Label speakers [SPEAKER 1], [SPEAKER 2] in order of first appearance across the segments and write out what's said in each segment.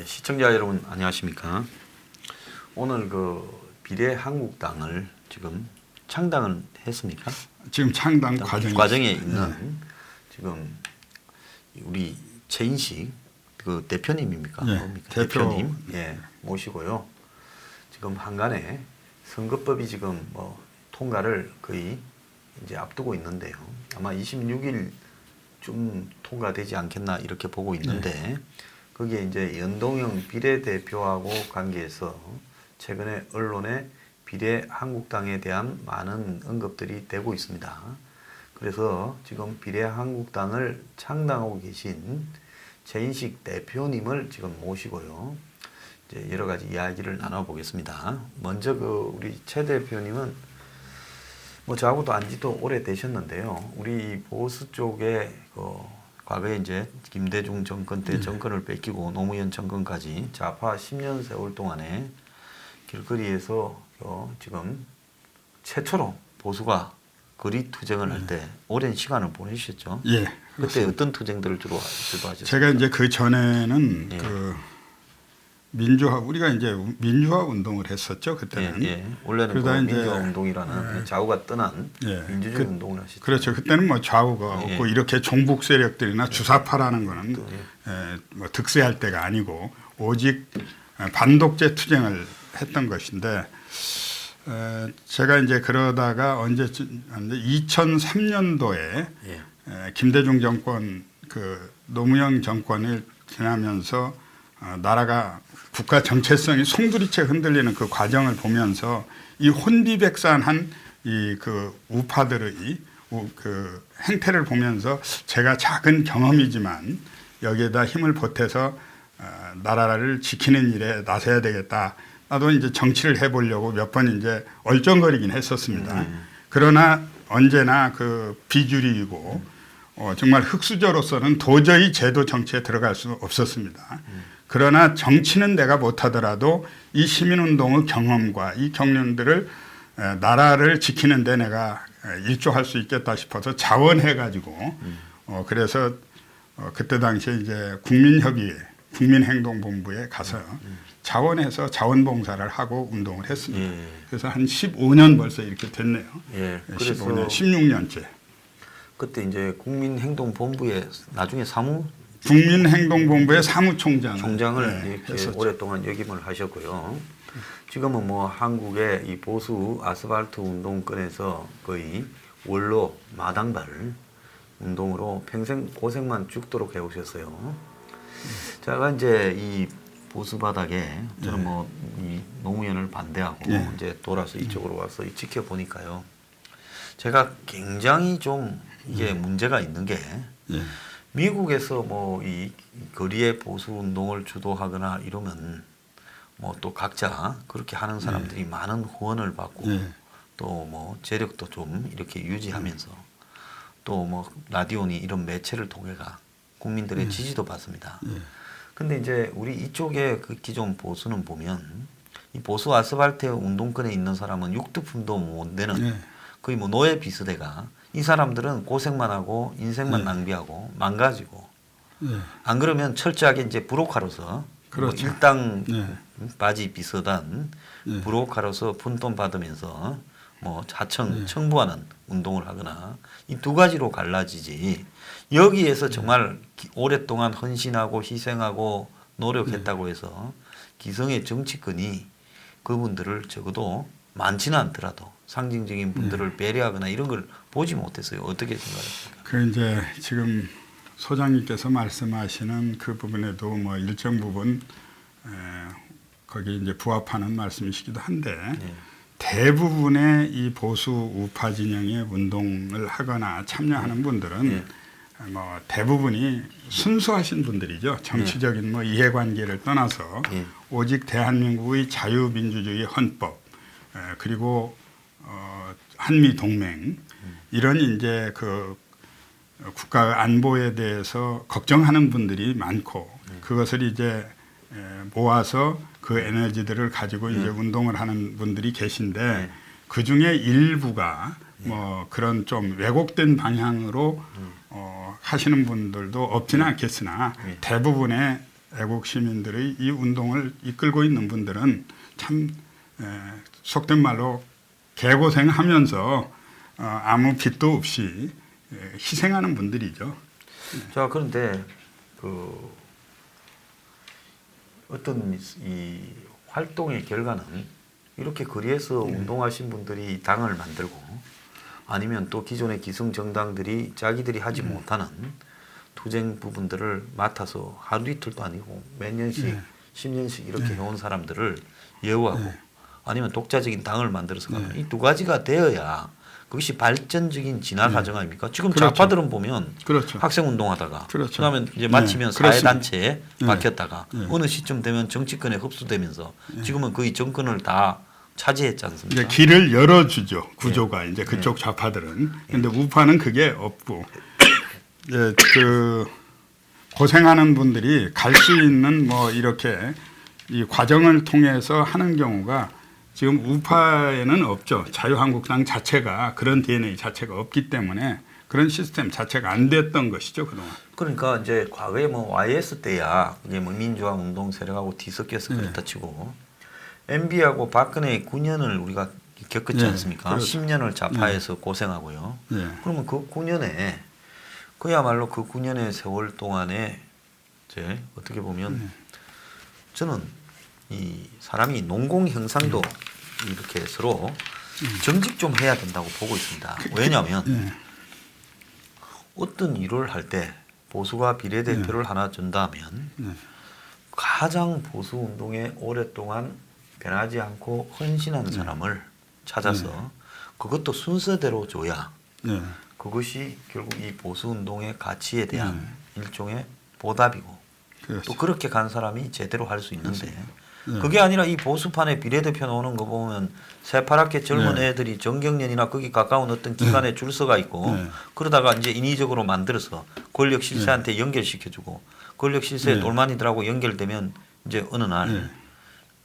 [SPEAKER 1] 시청자 여러분 안녕하십니까? 오늘 그 비례한국당을 지금 창당은 했습니까?
[SPEAKER 2] 지금 창당
[SPEAKER 1] 과정에 있는 지금 우리 최인식 그 대표님입니까? 뭡니까? 대표님 모시고요. 지금 한간에 선거법이 지금 뭐 통과를 거의 이제 앞두고 있는데요. 아마 26일쯤 통과되지 않겠나 이렇게 보고 있는데. 거기에 이제 연동형 비례대표하고 관계해서 최근에 언론에 비례한국당에 대한 많은 언급들이 되고 있습니다. 그래서 지금 비례한국당을 창당하고 계신 최인식 대표님을 지금 모시고요. 이제 여러 가지 이야기를 나눠보겠습니다. 먼저 그 우리 최 대표님은 뭐 저하고도 안지도 오래 되셨는데요. 우리 보수 쪽에 과거에 이제 김대중 정권 때 정권을 뺏기고 노무현 정권까지 좌파 10년 세월 동안에 길거리에서 지금 최초로 보수가 거리 투쟁을 할 때 오랜 시간을 보내셨죠.
[SPEAKER 2] 예.
[SPEAKER 1] 그때 그렇습니다. 어떤 투쟁들을 주로 하셨어요?
[SPEAKER 2] 제가 이제 그 전에는 그 우리가 이제 민주화 운동을 했었죠. 그때는.
[SPEAKER 1] 원래는 그 민주화 운동이라는 좌우가 떠난 민주주의 운동을 하셨죠.
[SPEAKER 2] 그렇죠. 그때는 뭐 좌우가 없고 이렇게 종북 세력들이나 주사파라는 거는 뭐 득세할 때가 아니고 오직 반독재 투쟁을 했던 것인데 제가 이제 그러다가 언제쯤 2003년도에 김대중 정권 그 노무현 정권을 지나면서 나라가 국가 정체성이 송두리째 흔들리는 그 과정을 보면서 이 혼비백산한 이 그 우파들의 그 행태를 보면서 제가 작은 경험이지만 여기에다 힘을 보태서 나라를 지키는 일에 나서야 되겠다. 나도 이제 정치를 해보려고 몇 번 이제 얼쩡거리긴 했었습니다. 그러나 언제나 그 비주류이고 정말 흑수저로서는 도저히 제도 정치에 들어갈 수 없었습니다. 그러나 정치는 내가 못하더라도 이 시민운동의 경험과 이 경륜들을 나라를 지키는 데 내가 일조할 수 있겠다 싶어서 자원해가지고 그래서 그때 당시에 이제 국민협의회, 국민행동본부에 가서 자원해서 자원봉사를 하고 운동을 했습니다. 그래서 한 15년 벌써 이렇게 됐네요. 그래서 15년, 16년째.
[SPEAKER 1] 그때 이제 국민행동본부에 나중에
[SPEAKER 2] 국민행동본부의 사무총장을
[SPEAKER 1] 이렇게 했었죠. 오랫동안 역임을 하셨고요. 지금은 뭐 한국의 이 보수 아스팔트 운동권에서 거의 원로 마당발 운동으로 평생 고생만 죽도록 해오셨어요. 제가 이제 이 보수 바닥에 저는 뭐 이 노무현을 반대하고 이제 돌아서 이쪽으로 와서 지켜보니까요. 제가 굉장히 좀 이게 문제가 있는 게 미국에서 뭐 이 거리의 보수 운동을 주도하거나 이러면 뭐 또 각자 그렇게 하는 사람들이 많은 후원을 받고 또 뭐 재력도 좀 이렇게 유지하면서 또 뭐 라디오니 이런 매체를 통해가 국민들의 지지도 받습니다. 근데 이제 우리 이쪽에 그 기존 보수는 보면 이 보수 아스팔트 운동권에 있는 사람은 육두품도 못 되는 거의 뭐 노예 비스대가 이 사람들은 고생만 하고 인생만 낭비하고 망가지고 안 그러면 철저하게 이제 부록화로서
[SPEAKER 2] 그렇죠.
[SPEAKER 1] 뭐 일당 바지 비슷한 부록화로서 푼돈 받으면서 뭐 하청 청부하는 운동을 하거나 이 두 가지로 갈라지지 여기에서 정말 오랫동안 헌신하고 희생하고 노력했다고 해서 기성의 정치권이 그분들을 적어도 많지는 않더라도 상징적인 분들을 배려하거나 이런 걸 보지 못했어요. 어떻게 생각하십니까?
[SPEAKER 2] 그 이제 지금 소장님께서 말씀하시는 그 부분에도 뭐 일정 부분 거기 이제 부합하는 말씀이시기도 한데 대부분의 이 보수 우파 진영의 운동을 하거나 참여하는 분들은 뭐 대부분이 순수하신 분들이죠. 정치적인 뭐 이해관계를 떠나서 오직 대한민국의 자유민주주의 헌법 그리고 한미 동맹 이런 이제 그 국가 안보에 대해서 걱정하는 분들이 많고 그것을 이제 모아서 그 에너지들을 가지고 이제 운동을 하는 분들이 계신데 그 중에 일부가 뭐 그런 좀 왜곡된 방향으로 하시는 분들도 없지는 않겠으나 대부분의 애국 시민들의 이 운동을 이끌고 있는 분들은 참 속된 말로 개고생하면서 아무 빚도 없이 희생하는 분들이죠.
[SPEAKER 1] 자, 그런데 그 어떤 이 활동의 결과는 이렇게 거리에서 운동하신 분들이 당을 만들고 아니면 또 기존의 기성 정당들이 자기들이 하지 못하는 투쟁 부분들을 맡아서 하루 이틀도 아니고 몇 년씩 10년씩 이렇게 해온 사람들을 예우하고 아니면 독자적인 당을 만들어서 가는 이 두 가지가 되어야 그것이 발전적인 진화 과정 아닙니까? 지금
[SPEAKER 2] 그렇죠.
[SPEAKER 1] 좌파들은 보면
[SPEAKER 2] 그렇죠.
[SPEAKER 1] 학생 운동하다가
[SPEAKER 2] 그렇죠.
[SPEAKER 1] 그다음에 이제 마치면 사회단체에 바뀌었다가 어느 시점 되면 정치권에 흡수되면서 지금은 거의 정권을 다 차지했지 않습니까?
[SPEAKER 2] 이제 길을 열어주죠. 구조가 이제 그쪽 좌파들은. 근데 우파는 그게 없고 이제 그 고생하는 분들이 갈 수 있는 뭐 이렇게 이 과정을 통해서 하는 경우가 지금 우파에는 없죠. 자유한국당 자체가 그런 DNA 자체가 없기 때문에 그런 시스템 자체가 안 됐던 것이죠 그동안.
[SPEAKER 1] 그러니까 이제 과거에 뭐 YS 때야 이게 뭐 민주화 운동 세력하고 뒤섞여서 그렇다 치고 MB하고 박근혜의 9년을 우리가 겪었지 않습니까?
[SPEAKER 2] 그렇죠.
[SPEAKER 1] 10년을 좌파에서 고생하고요. 그러면 그 9년에 그야말로 그 9년의 세월 동안에 이제 어떻게 보면 저는 이 사람이 농공 형상도 이렇게 서로 정직 좀 해야 된다고 보고 있습니다. 왜냐하면 어떤 일을 할 때 보수가 비례대표를 하나 준다면 가장 보수 운동에 오랫동안 변하지 않고 헌신하는 사람을 찾아서 그것도 순서대로 줘야 그것이 결국 이 보수 운동의 가치에 대한 일종의 보답이고
[SPEAKER 2] 그렇죠.
[SPEAKER 1] 또 그렇게 간 사람이 제대로 할 수 있는데 그게 아니라 이 보수판에 비례대표 나오는 거 보면 새파랗게 젊은 애들이 정경련이나 거기 가까운 어떤 기관에 줄 서가 있고 그러다가 이제 인위적으로 만들어서 권력 실세한테 연결시켜주고 권력 실세 돌만이들하고 연결되면 이제 어느 날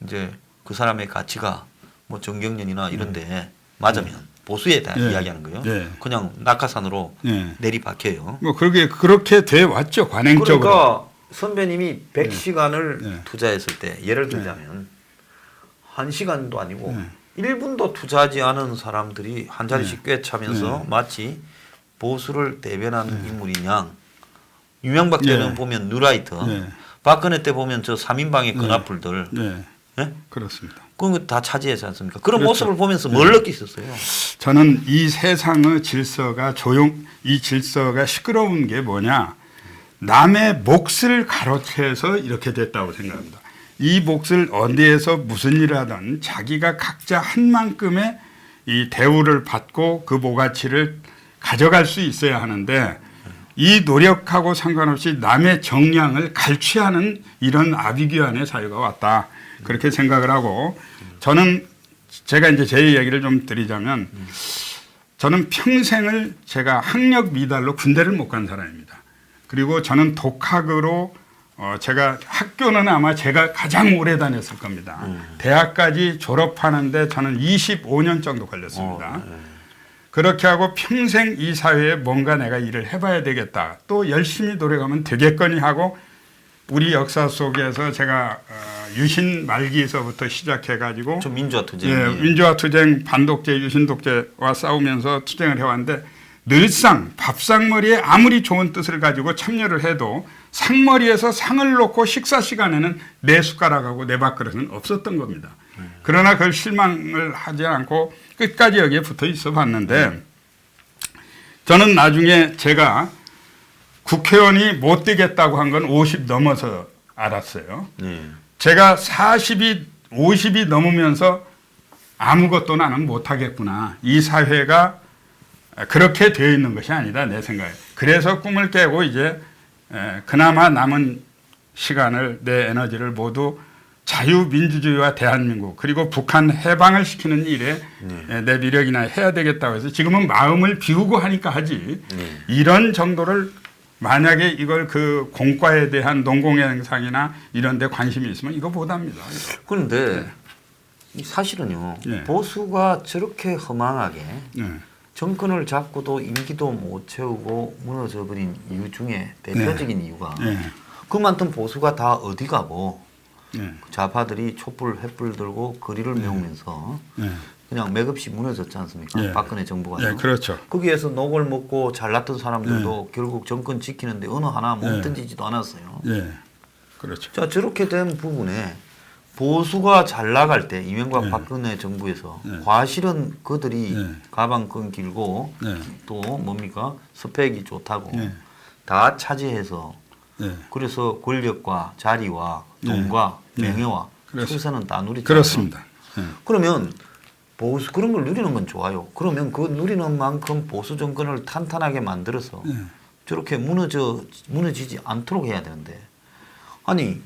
[SPEAKER 1] 이제 그 사람의 가치가 뭐 정경련이나 이런데 맞으면 보수에 대한 이야기하는 거예요. 그냥 낙하산으로 내리박혀요.
[SPEAKER 2] 뭐 그렇게 돼 왔죠 관행적으로.
[SPEAKER 1] 그러니까 선배님이 100시간을 투자했을 때 예를 들자면 1시간도 아니고 1분도 투자하지 않은 사람들이 한 자리씩 꿰차면서 마치 보수를 대변하는 인물인 양 유명박 때는 보면 뉴라이터 박근혜 때 보면 저 3인방의 건화풀들
[SPEAKER 2] 그렇습니다.
[SPEAKER 1] 그런 거 다 차지하지 않습니까? 그런 모습을 보면서 뭘 느끼셨어요?
[SPEAKER 2] 저는 이 세상의 질서가 이 질서가 시끄러운 게 뭐냐? 남의 몫을 가로채서 이렇게 됐다고 생각합니다. 이 몫을 어디에서 무슨 일을 하든 자기가 각자 한 만큼의 이 대우를 받고 그 모가치를 가져갈 수 있어야 하는데 이 노력하고 상관없이 남의 정량을 갈취하는 이런 아비규환의 사회가 왔다. 그렇게 생각을 하고 저는 제가 이제 제 이야기를 좀 드리자면 저는 평생을 제가 학력 미달로 군대를 못 간 사람입니다. 그리고 저는 독학으로 제가 학교는 아마 제가 가장 오래 다녔을 겁니다. 대학까지 졸업하는데 저는 25년 정도 걸렸습니다. 그렇게 하고 평생 이 사회에 뭔가 내가 일을 해봐야 되겠다. 또 열심히 노력하면 되겠거니 하고 우리 역사 속에서 제가 유신 말기에서부터 시작해가지고
[SPEAKER 1] 좀 민주화 투쟁,
[SPEAKER 2] 민주화 투쟁, 반독재, 유신 독재와 싸우면서 투쟁을 해왔는데 늘상 밥상머리에 아무리 좋은 뜻을 가지고 참여를 해도 상머리에서 상을 놓고 식사 시간에는 내 숟가락하고 내 밥그릇은 없었던 겁니다. 그러나 그걸 실망을 하지 않고 끝까지 여기에 붙어 있어 봤는데 저는 나중에 제가 국회의원이 못 되겠다고 한 건 50 넘어서 알았어요. 제가 50이 넘으면서 아무것도 나는 못하겠구나. 이 사회가 그렇게 되어 있는 것이 아니다 내 생각에. 그래서 꿈을 깨고 이제 그나마 남은 시간을 내 에너지를 모두 자유민주주의와 대한민국 그리고 북한 해방을 시키는 일에 내 미력이나 해야 되겠다고 해서 지금은 마음을 비우고 하니까 하지 이런 정도를 만약에 이걸 그 공과에 대한 농공행상이나 이런 데 관심이 있으면 이거 못합니다.
[SPEAKER 1] 그런데 사실은요. 보수가 저렇게 허망하게 정권을 잡고도 임기도 못 채우고 무너져버린 이유 중에 대표적인 이유가 그만큼 보수가 다 어디 가고 좌파들이 촛불 횃불 들고 거리를 메우면서 그냥 맥없이 무너졌지 않습니까? 박근혜 정부가.
[SPEAKER 2] 그렇죠.
[SPEAKER 1] 거기에서 녹을 먹고 잘났던 사람들도 결국 정권 지키는데 어느 하나 못 던지지도 않았어요.
[SPEAKER 2] 그렇죠.
[SPEAKER 1] 자, 저렇게 된 부분에 보수가 잘 나갈 때 이명박 박근혜 정부에서 과실은 그들이 가방끈 길고 또 뭡니까? 스펙이 좋다고 다 차지해서 그래서 권력과 자리와 돈과 명예와 출세는 다 누리잖아요.
[SPEAKER 2] 그렇습니다.
[SPEAKER 1] 그러면 보수 그런 걸 누리는 건 좋아요. 그러면 그 누리는 만큼 보수 정권을 탄탄하게 만들어서 저렇게 무너지지 않도록 해야 되는데 아니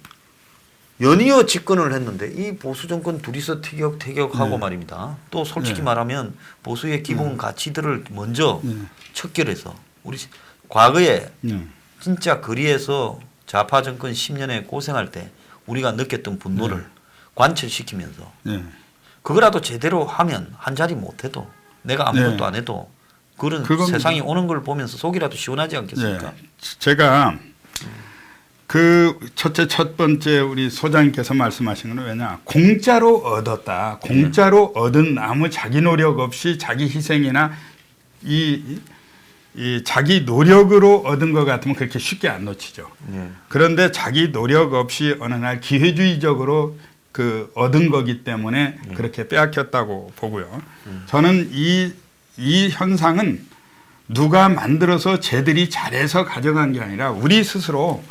[SPEAKER 1] 연이어 집권을 했는데 이 보수 정권 둘이서 티격태격하고 말입니다. 또 솔직히 말하면 보수의 기본 가치들을 먼저 척결해서 우리 과거에 진짜 거리에서 좌파 정권 10년에 고생할 때 우리가 느꼈던 분노를 관철시키면서 그거라도 제대로 하면 한 자리 못해도 내가 아무것도 안 해도 그런 세상이 오는 걸 보면서 속이라도 시원하지 않겠습니까?
[SPEAKER 2] 제가 그 첫 번째 우리 소장님께서 말씀하신 건 왜냐 공짜로 얻었다. 공짜로 얻은 아무 자기 노력 없이 자기 희생이나 이 자기 노력으로 얻은 것 같으면 그렇게 쉽게 안 놓치죠. 그런데 자기 노력 없이 어느 날 기회주의적으로 그 얻은 거기 때문에 그렇게 빼앗겼다고 보고요. 저는 이 현상은 누가 만들어서 쟤들이 잘해서 가져간 게 아니라 우리 스스로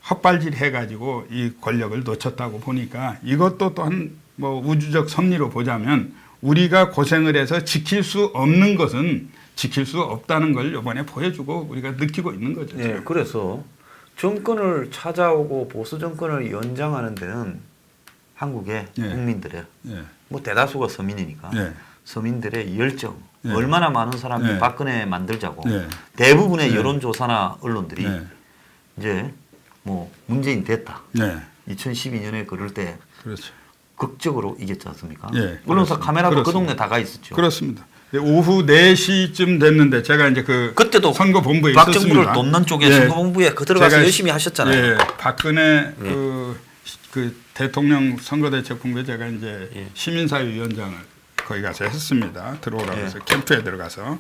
[SPEAKER 2] 헛발질 해가지고 이 권력을 놓쳤다고 보니까 이것도 또한 뭐 우주적 섭리로 보자면 우리가 고생을 해서 지킬 수 없는 것은 지킬 수 없다는 걸 이번에 보여주고 우리가 느끼고 있는 거죠.
[SPEAKER 1] 네, 그래서 정권을 찾아오고 보수 정권을 연장하는 데는 한국의 국민들의 뭐 대다수가 서민이니까 서민들의 열정 얼마나 많은 사람이 박근혜 만들자고 대부분의 여론조사나 언론들이 이제 뭐 문재인 됐다. 2012년에 그럴 때
[SPEAKER 2] 그렇죠.
[SPEAKER 1] 극적으로 이겼지 않습니까?
[SPEAKER 2] 그렇습니다.
[SPEAKER 1] 언론사 카메라도 그 동네 다 가 있었죠.
[SPEAKER 2] 그렇습니다. 오후 4시쯤 됐는데 제가 이제
[SPEAKER 1] 그때도
[SPEAKER 2] 선거본부에
[SPEAKER 1] 박
[SPEAKER 2] 있었습니다.
[SPEAKER 1] 정부를 돕는 쪽에 선거본부에 그 들어가서 열심히 하셨잖아요.
[SPEAKER 2] 박근혜 그 대통령 선거대책본부에 제가 이제 시민사회위원장을 거기 가서 했습니다. 들어오라고 해서 캠프에 들어가서.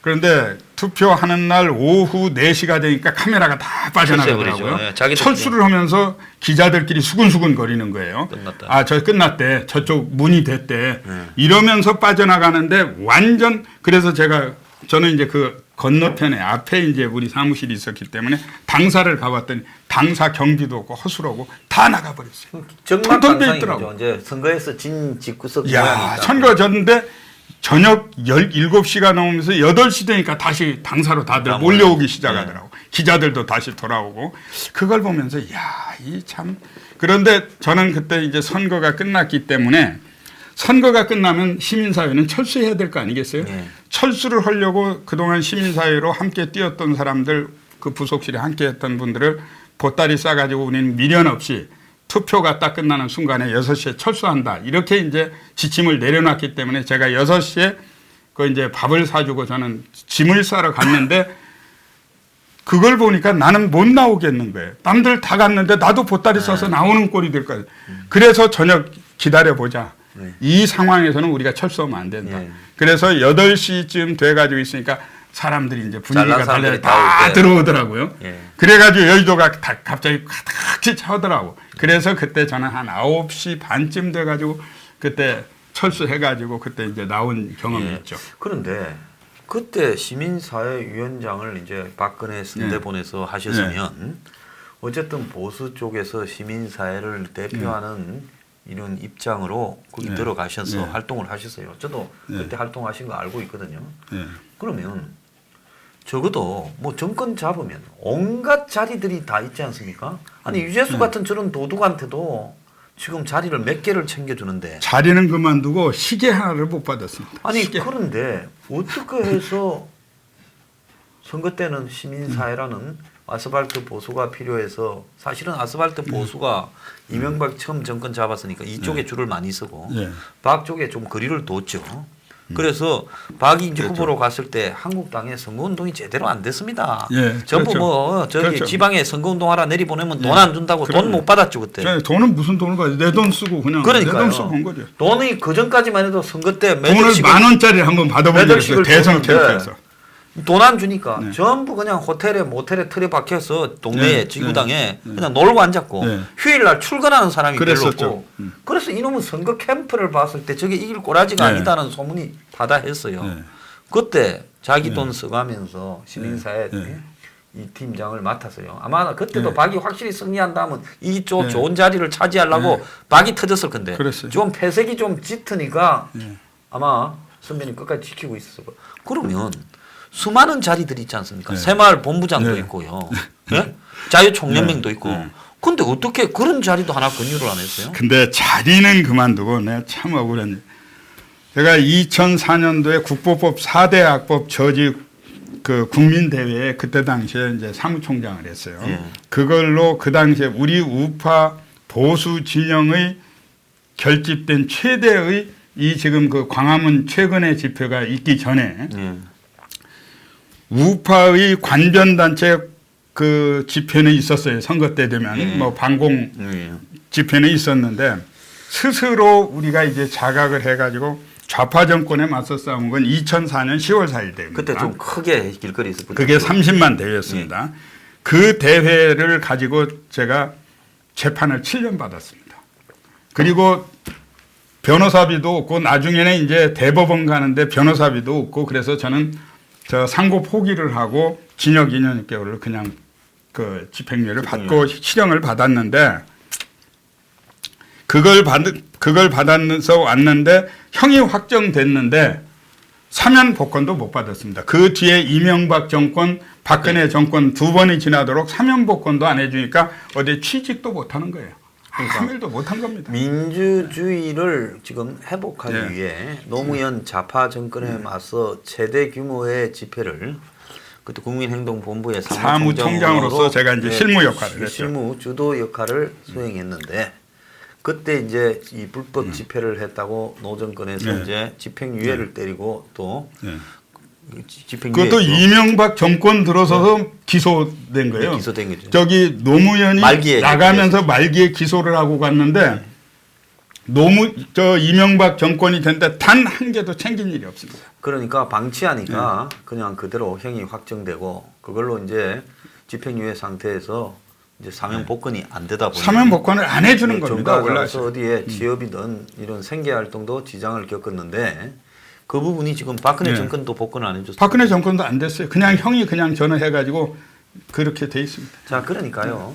[SPEAKER 2] 그런데 투표하는 날 오후 4시가 되니까 카메라가 다 빠져나가더라고요. 철수를 하면서 기자들끼리 수근수근 거리는 거예요. 끝났다. 저 끝났대. 저쪽 문이 됐대. 이러면서 빠져나가는데 완전 그래서 저는 이제 그 건너편에 앞에 이제 우리 사무실이 있었기 때문에 당사를 가봤더니 당사 경비도 없고 허술하고 다 나가버렸어요.
[SPEAKER 1] 정말 당상이죠. 이제 선거에서 진 집구석 모양이
[SPEAKER 2] 선거 졌는데 저녁 17시가 넘으면서 8시 되니까 다시 당사로 다들 몰려오기 시작하더라고. 기자들도 다시 돌아오고. 그걸 보면서 이 참. 그런데 저는 그때 이제 선거가 끝났기 때문에 선거가 끝나면 시민사회는 철수해야 될 거 아니겠어요? 철수를 하려고 그동안 시민사회로 함께 뛰었던 사람들 그 부속실에 함께 했던 분들을 보따리 싸가지고 우리는 미련 없이 투표가 딱 끝나는 순간에 6시에 철수한다. 이렇게 이제 지침을 내려놨기 때문에 제가 6시에 그 이제 밥을 사주고 저는 짐을 싸러 갔는데 그걸 보니까 나는 못 나오겠는 거예요. 남들 다 갔는데 나도 보따리 싸서 나오는 꼴이 될 거예요. 그래서 저녁 기다려보자. 이 상황에서는 우리가 철수하면 안 된다. 그래서 8시쯤 돼가지고 있으니까 사람들이 이제 분위기가 달라서 다 들어오더라고요. 그래가지고 여의도가 다 갑자기 가득히 차오더라고. 그래서 그때 저는 한 9시 반쯤 돼가지고 그때 철수해가지고 그때 이제 나온 경험이 있죠.
[SPEAKER 1] 그런데 그때 시민사회위원장을 이제 박근혜 선대본에서 하셨으면 어쨌든 보수 쪽에서 시민사회를 대표하는 이런 입장으로 거기 들어가셔서 활동을 하셨어요. 저도 그때 활동하신 거 알고 있거든요. 그러면 적어도 뭐 정권 잡으면 온갖 자리들이 다 있지 않습니까? 아니 유재수 같은 저런 도둑한테도 지금 자리를 몇 개를 챙겨주는데
[SPEAKER 2] 자리는 그만두고 시계 하나를 못 받았습니다.
[SPEAKER 1] 아니
[SPEAKER 2] 시계.
[SPEAKER 1] 그런데 어떻게 해서 선거 때는 시민사회라는 아스팔트 보수가 필요해서 사실은 아스팔트 보수가 이명박 처음 정권 잡았으니까 이쪽에 줄을 많이 서고
[SPEAKER 2] 예.
[SPEAKER 1] 박 쪽에 좀 거리를 뒀죠. 그래서 박이 이제
[SPEAKER 2] 그렇죠.
[SPEAKER 1] 후보로 갔을 때 한국당의 선거운동이 제대로 안 됐습니다.
[SPEAKER 2] 예,
[SPEAKER 1] 전부
[SPEAKER 2] 그렇죠.
[SPEAKER 1] 뭐 저기
[SPEAKER 2] 그렇죠.
[SPEAKER 1] 지방에 선거운동하라 내리보내면
[SPEAKER 2] 예.
[SPEAKER 1] 돈 안 준다고 돈
[SPEAKER 2] 그럼요.
[SPEAKER 1] 못 받았죠 그때.
[SPEAKER 2] 네, 돈은 무슨 돈을 가지? 내 돈 쓰고 그냥
[SPEAKER 1] 그러니까요.
[SPEAKER 2] 내 돈 쓰고 온 거죠.
[SPEAKER 1] 돈이 그 전까지만 해도 선거 때
[SPEAKER 2] 돈을
[SPEAKER 1] 매달식을
[SPEAKER 2] 10,000원짜리 한번 받아본 적이 있어요.
[SPEAKER 1] 매달식을
[SPEAKER 2] 대선
[SPEAKER 1] 줬는데
[SPEAKER 2] 캠프에서.
[SPEAKER 1] 돈 안 주니까
[SPEAKER 2] 네.
[SPEAKER 1] 전부 그냥 호텔에 모텔에 틀에 박혀서 동네에
[SPEAKER 2] 네,
[SPEAKER 1] 지구당에
[SPEAKER 2] 네,
[SPEAKER 1] 그냥 놀고 앉았고
[SPEAKER 2] 네.
[SPEAKER 1] 휴일날 출근하는 사람이 별로
[SPEAKER 2] 그랬었죠.
[SPEAKER 1] 없고 그래서 이놈은 선거 캠프를 봤을 때 저게 이길 꼬라지가
[SPEAKER 2] 네.
[SPEAKER 1] 아니다는 소문이 바다했어요.
[SPEAKER 2] 네.
[SPEAKER 1] 그때 자기
[SPEAKER 2] 네.
[SPEAKER 1] 돈 써가면서 시민사회
[SPEAKER 2] 네.
[SPEAKER 1] 이 팀장을 맡았어요. 아마 그때도
[SPEAKER 2] 네.
[SPEAKER 1] 박이 확실히 승리한다면 이쪽
[SPEAKER 2] 네.
[SPEAKER 1] 좋은 자리를 차지하려고
[SPEAKER 2] 네.
[SPEAKER 1] 박이 터졌을 건데
[SPEAKER 2] 그랬어요.
[SPEAKER 1] 좀 패색이 좀 짙으니까
[SPEAKER 2] 네.
[SPEAKER 1] 아마 선배님 끝까지 지키고 있었을 거예요. 그러면 수많은 자리들이 있지 않습니까?
[SPEAKER 2] 네.
[SPEAKER 1] 새마을 본부장도
[SPEAKER 2] 네.
[SPEAKER 1] 있고요. 네? 자유총연맹도 있고.
[SPEAKER 2] 네.
[SPEAKER 1] 근데 어떻게 그런 자리도 하나 권유를 안 했어요?
[SPEAKER 2] 근데 자리는 그만두고 내가 참 억울한. 제가 2004년도에 국보법 4대 악법 저지 그 국민대회에 그때 당시에 이제 사무총장을 했어요.
[SPEAKER 1] 예.
[SPEAKER 2] 그걸로 그 당시에 우리 우파 보수 진영의 결집된 최대의 이 지금 그 광화문 최근의 집회가 있기 전에
[SPEAKER 1] 예.
[SPEAKER 2] 우파의 관변단체 그 집회는 있었어요. 선거 때 되면 뭐 반공
[SPEAKER 1] 예.
[SPEAKER 2] 집회는 있었는데 스스로 우리가 이제 자각을 해가지고 좌파 정권에 맞서 싸운 건 2004년 10월 4일 대회입니다.
[SPEAKER 1] 그때 좀 크게 길거리 있었거든요.
[SPEAKER 2] 그게 30만 대회였습니다. 그 대회를 가지고 제가 재판을 7년 받았습니다. 그리고 변호사비도 없고 나중에는 이제 대법원 가는데 변호사비도 없고 그래서 저는 저 상고 포기를 하고 징역 2년 6개월을 그냥 그 집행유예를 받고 실형을 받았는데 그걸 받아서 왔는데 형이 확정됐는데 사면 복권도 못 받았습니다. 그 뒤에 이명박 정권, 박근혜 정권 두 번이 지나도록 사면 복권도 안 해주니까 어디 취직도 못 하는 거예요. 한 일도 못 한 겁니다.
[SPEAKER 1] 민주주의를 지금 회복하기
[SPEAKER 2] 예.
[SPEAKER 1] 위해 노무현 좌파 정권에 맞서 최대 규모의 집회를 그때 국민행동본부의
[SPEAKER 2] 사무총장으로서 제가 이제 실무 역할을 했죠.
[SPEAKER 1] 실무 주도 역할을 수행했는데 그때 이제 이 불법 집회를 했다고 노정권에서
[SPEAKER 2] 네.
[SPEAKER 1] 이제 집행유예를 때리고 또
[SPEAKER 2] 네.
[SPEAKER 1] 집행유예
[SPEAKER 2] 그것도 이명박 정권 들어서서 기소된 거예요.
[SPEAKER 1] 네, 기소된 거죠.
[SPEAKER 2] 저기 노무현이
[SPEAKER 1] 말기에
[SPEAKER 2] 나가면서 말기에 기소를 하고 갔는데 이명박 정권이 된데 단 한 개도 챙긴 일이 없습니다.
[SPEAKER 1] 그러니까 방치하니까 그냥 그대로 형이 확정되고 그걸로 이제 집행유예 상태에서 이제 사면 복권이 안 되다 보니
[SPEAKER 2] 사면 복권을 안 해주는 겁니다.
[SPEAKER 1] 정가서 어디에 취업이든 이런 생계 활동도 지장을 겪었는데 그 부분이 지금 박근혜
[SPEAKER 2] 네.
[SPEAKER 1] 정권도 복권을 안 해줬어요.
[SPEAKER 2] 박근혜 정권도 안 됐어요. 그냥 형이 그냥 전화해가지고 그렇게 돼 있습니다.
[SPEAKER 1] 자, 그러니까요.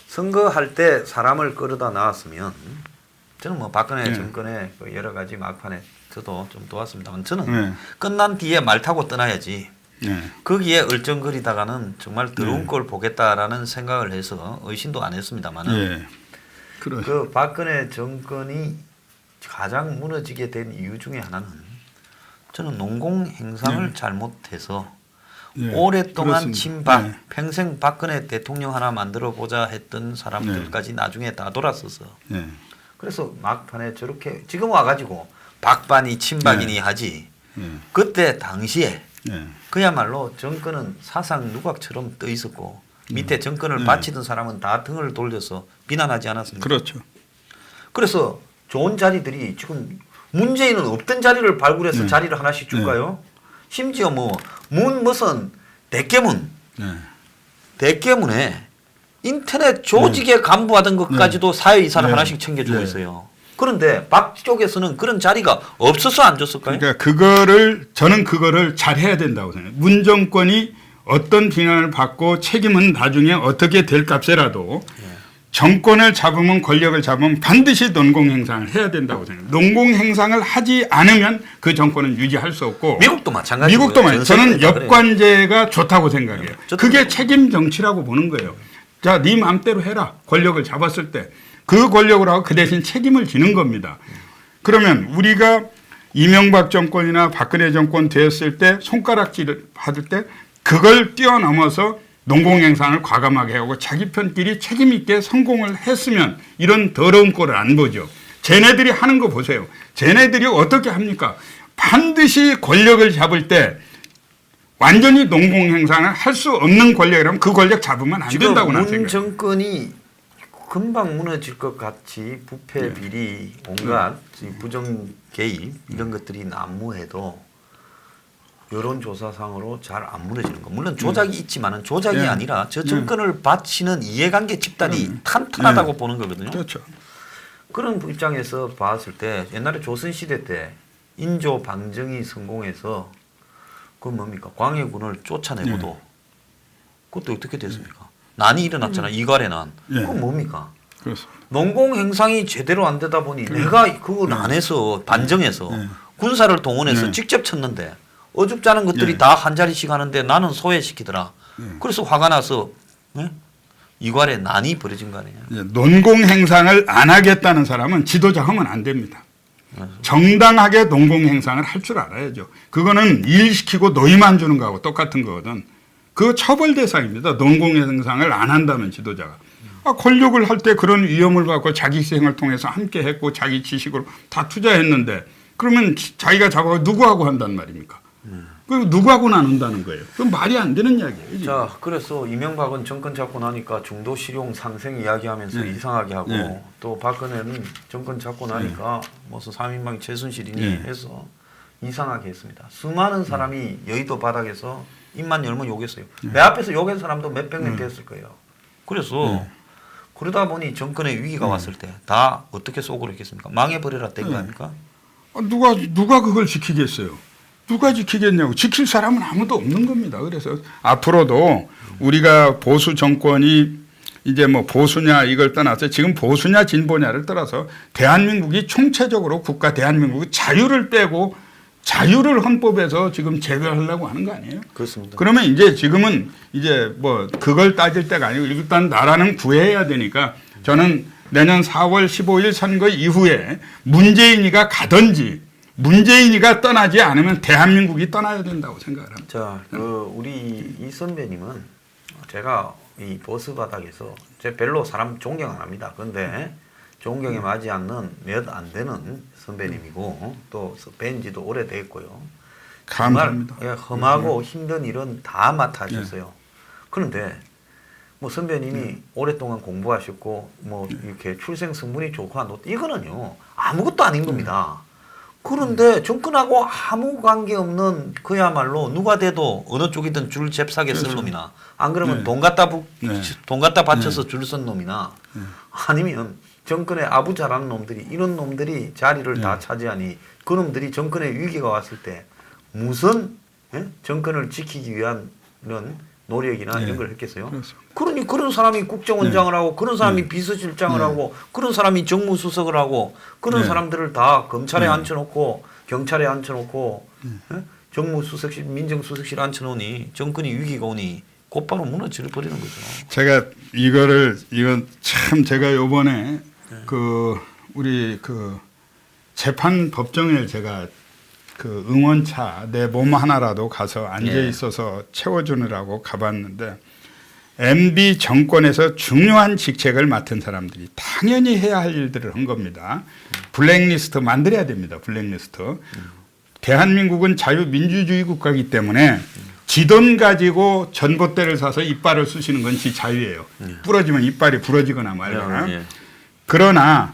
[SPEAKER 1] 선거할 때 사람을 끌어다 나왔으면 저는 뭐 박근혜 정권의 그 여러 가지 막판에 저도 좀 도왔습니다만 저는 끝난 뒤에 말 타고 떠나야지. 거기에 얼쩡거리다가는 정말 더러운 걸 보겠다라는 생각을 해서 의심도 안 했습니다만은 그 박근혜 정권이 가장 무너지게 된 이유 중에 하나는 저는 농공 행상을 잘못해서 오랫동안
[SPEAKER 2] 그렇습니다.
[SPEAKER 1] 친박 평생 박근혜 대통령 하나 만들어 보자 했던 사람들까지 나중에 다 돌았어서 그래서 막판에 저렇게 지금 와가지고 박반이 친박이니 하지 그때 당시에 그야말로 정권은 사상 누각처럼 떠 있었고 밑에 정권을 바치던 사람은 다 등을 돌려서 비난하지 않았습니까?
[SPEAKER 2] 그렇죠.
[SPEAKER 1] 그래서 좋은 자리들이 지금 문재인은 없던 자리를 발굴해서 자리를 하나씩 줄까요? 심지어 무슨 대깨문 대깨문에 인터넷 조직에 간부하던 것까지도 사회이사를 하나씩 챙겨주고 있어요. 그런데 박 쪽에서는 그런 자리가 없어서 안 줬을까요?
[SPEAKER 2] 그러니까 저는 그거를 잘 해야 된다고 생각해요. 문 정권이 어떤 비난을 받고 책임은 나중에 어떻게 될 값에라도 정권을 잡으면 권력을 잡으면 반드시 논공행상을 해야 된다고 생각해요. 논공행상을 하지 않으면 그 정권은 유지할 수 없고
[SPEAKER 1] 미국도 마찬가지고요.
[SPEAKER 2] 미국도 저는 역관제가 좋다고 생각해요. 그게 책임 정치라고 보는 거예요. 자, 네 마음대로 해라. 권력을 잡았을 때 그 권력을 하고 그 대신 책임을 지는 겁니다. 그러면 우리가 이명박 정권이나 박근혜 정권 되었을 때 손가락질을 받을 때 그걸 뛰어넘어서 농공행상을 과감하게 하고 자기 편끼리 책임 있게 성공을 했으면 이런 더러운 꼴을 안 보죠. 쟤네들이 하는 거 보세요. 쟤네들이 어떻게 합니까? 반드시 권력을 잡을 때 완전히 농공행상을 할 수 없는 권력이라면 그 권력 잡으면 안 된다고 나는
[SPEAKER 1] 문
[SPEAKER 2] 생각해요.
[SPEAKER 1] 정권이 금방 무너질 것 같이 부패 비리 온갖 부정 개입 이런 것들이 난무해도 여론조사상으로 잘 안 무너지는 거. 물론 조작이 있지만은 조작이 아니라 저 정권을 바치는 이해관계 집단이 탄탄하다고 보는 거거든요.
[SPEAKER 2] 그렇죠.
[SPEAKER 1] 그런 입장에서 봤을 때 옛날에 조선시대 때 인조 방정이 성공해서 그 뭡니까 광해군을 쫓아내고도 그것도 어떻게 됐습니까? 난이 일어났잖아. 이괄의 난. 그건 뭡니까?
[SPEAKER 2] 그렇습니다.
[SPEAKER 1] 농공행상이 제대로 안 되다 보니 내가 그걸 안 해서 반정해서 군사를 동원해서 직접 쳤는데 어줍지 않은 것들이 다 한 자리씩 하는데 나는 소외시키더라. 그래서 화가 나서 이괄의 난이 벌어진 거 아니에요.
[SPEAKER 2] 논공행상을 안 하겠다는 사람은 지도자 하면 안 됩니다. 정당하게 농공행상을 할 줄 알아야죠. 그거는 일 시키고 노임만 주는 거하고 똑같은 거거든. 그 처벌 대상입니다. 농공행상을 안 한다면 지도자가. 권력을 할 때 그런 위험을 받고 자기 희생을 통해서 함께 했고 자기 지식으로 다 투자했는데 그러면 자기가 잡아서 누구하고 한단 말입니까? 그리고 누구하고는 안 한다는 거예요. 그건 말이 안 되는 이야기예요.
[SPEAKER 1] 자, 그래서 이명박은 정권 잡고 나니까 중도 실용 상생 이야기하면서 이상하게 하고 또 박근혜는 정권 잡고 나니까 무슨 3인방이 최순실이니 해서 이상하게 했습니다. 수많은 사람이 여의도 바닥에서 입만 열면 욕했어요. 내 앞에서 욕한 사람도 몇백 명 됐을 거예요. 그래서 그러다 보니 정권의 위기가 왔을 때 다 어떻게 속으로 했겠습니까? 망해버려라 된 거 아닙니까?
[SPEAKER 2] 누가 그걸 지키겠어요? 누가 지키겠냐고. 지킬 사람은 아무도 없는 겁니다. 그래서 앞으로도 우리가 보수 정권이 이제 뭐 보수냐 이걸 떠나서 지금 보수냐 진보냐를 떠나서 대한민국이 총체적으로 국가 대한민국의 자유를 빼고 자유를 헌법에서 지금 제외하려고 하는 거 아니에요?
[SPEAKER 1] 그렇습니다.
[SPEAKER 2] 그러면 이제 지금은 이제 뭐 그걸 따질 때가 아니고 일단 나라는 구해야 되니까 저는 내년 4월 15일 선거 이후에 문재인이가 가든지 문재인이가 떠나지 않으면 대한민국이 떠나야 된다고 생각을 합니다.
[SPEAKER 1] 자, 우리 이 선배님은 제가 이 보수 바닥에서 제 별로 사람 존경 안 합니다. 그런데 존경에 맞지 않는 몇 안 되는 선배님이고 또 뵌지도 오래됐고요.
[SPEAKER 2] 감사합니다.
[SPEAKER 1] 정말 험하고 힘든 일은 다 맡아주셨어요. 그런데 뭐 선배님이 오랫동안 공부하셨고 뭐 이렇게 출생 성분이 좋고 한 이거는요 아무것도 아닌 겁니다. 그런데 정권하고 아무 관계없는 그야말로 누가 돼도 어느 쪽이든 줄 잽싸게 쓸 놈이나 안 그러면 돈 갖다 바쳐서 줄 쓴 놈이나 아니면 정권에 아부 잘하는 놈들이 이런 놈들이 자리를 다 차지하니 그 놈들이 정권의 위기가 왔을 때 무슨 정권을 지키기 위한 이런 노력이나 이런 걸 했겠어요? 그러니 그런 사람이 국정원장을 하고 그런 사람이 비서실장을 하고 그런 사람이 정무수석을 하고 그런 사람들을 다 검찰에 앉혀놓고 경찰에 앉혀놓고 정무수석실 민정수석실 앉혀놓으니 정권이 위기가 오니 곧바로 무너져 버리는 거죠.
[SPEAKER 2] 제가 이건 참 제가 요번에 우리 재판 법정에 제가 응원차 내 몸 하나라도 가서 앉아 있어서 채워주느라고 가봤는데 MB 정권에서 중요한 직책을 맡은 사람들이 당연히 해야 할 일들을 한 겁니다. 블랙리스트 만들어야 됩니다. 블랙리스트. 대한민국은 자유민주주의 국가이기 때문에 지 돈 가지고 전봇대를 사서 이빨을 쑤시는 건 지 자유예요. 부러지면 이빨이 부러지거나 말거나. 그러나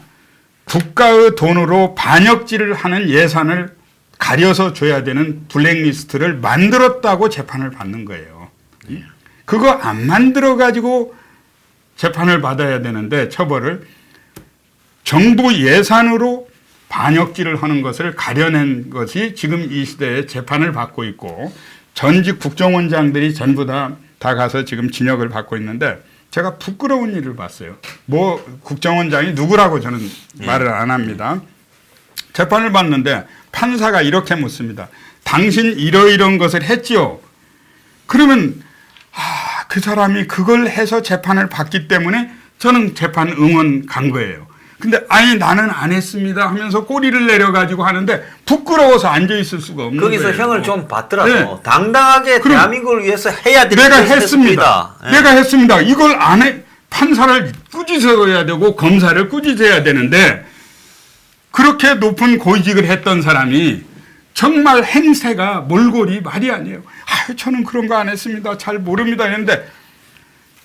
[SPEAKER 2] 국가의 돈으로 반역질을 하는 예산을 가려서 줘야 되는 블랙리스트를 만들었다고 재판을 받는 거예요. 그거 안 만들어 가지고 재판을 받아야 되는데 처벌을 정부 예산으로 반역질을 하는 것을 가려낸 것이 지금 이 시대에 재판을 받고 있고 전직 국정원장들이 전부 다 가서 지금 징역을 받고 있는데 제가 부끄러운 일을 봤어요. 뭐 국정원장이 누구라고 저는 말을 안 합니다. 재판을 받는데 판사가 이렇게 묻습니다. 당신 이러이러한 것을 했지요. 그러면 그 사람이 그걸 해서 재판을 받기 때문에 저는 재판 응원 간 거예요. 근데 아니 나는 안 했습니다 하면서 꼬리를 내려가지고 하는데 부끄러워서 앉아있을 수가 없는
[SPEAKER 1] 거기서
[SPEAKER 2] 거예요.
[SPEAKER 1] 형을 좀 받더라도
[SPEAKER 2] 네.
[SPEAKER 1] 당당하게
[SPEAKER 2] 그럼
[SPEAKER 1] 대한민국을 위해서 해야 되는
[SPEAKER 2] 내가
[SPEAKER 1] 것을
[SPEAKER 2] 했습니다.
[SPEAKER 1] 했습니다.
[SPEAKER 2] 내가 했습니다. 이걸 안 해. 판사를 꾸짖어야 되고 검사를 꾸짖어야 되는데 그렇게 높은 고위직을 했던 사람이 정말 행세가 몰골이 말이 아니에요. 저는 그런 거 안 했습니다. 잘 모릅니다. 했는데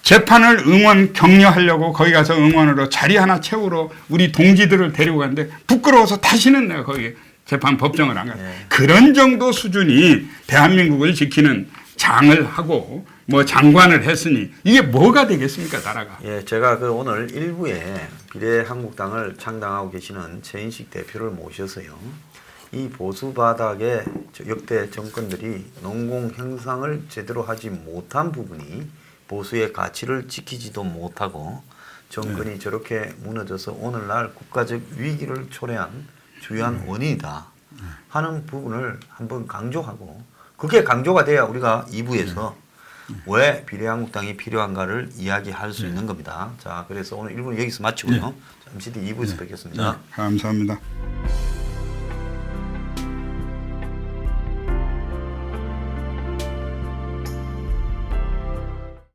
[SPEAKER 2] 재판을 응원 격려하려고 거기 가서 응원으로 자리 하나 채우러 우리 동지들을 데리고 갔는데 부끄러워서 다시는 내가 거기 재판 법정을 안 가요. 그런 정도 수준이 대한민국을 지키는 장을 하고 뭐 장관을 했으니 이게 뭐가 되겠습니까, 나라가.
[SPEAKER 1] 예, 제가 그 오늘 일부에 비례한국당을 창당하고 계시는 최인식 대표를 모셔서요. 이 보수 바닥의 역대 정권들이 농공 형상을 제대로 하지 못한 부분이 보수의 가치를 지키지도 못하고 정권이 저렇게 무너져서 오늘날 국가적 위기를 초래한 주요한 원인이다 하는 부분을 한번 강조하고 그게 강조가 돼야 우리가 2부에서 왜 비례한국당이 필요한가를 이야기할 수 있는 겁니다. 자, 그래서 오늘 1부는 여기서 마치고요. 잠시 뒤 2부에서 뵙겠습니다.
[SPEAKER 2] 감사합니다.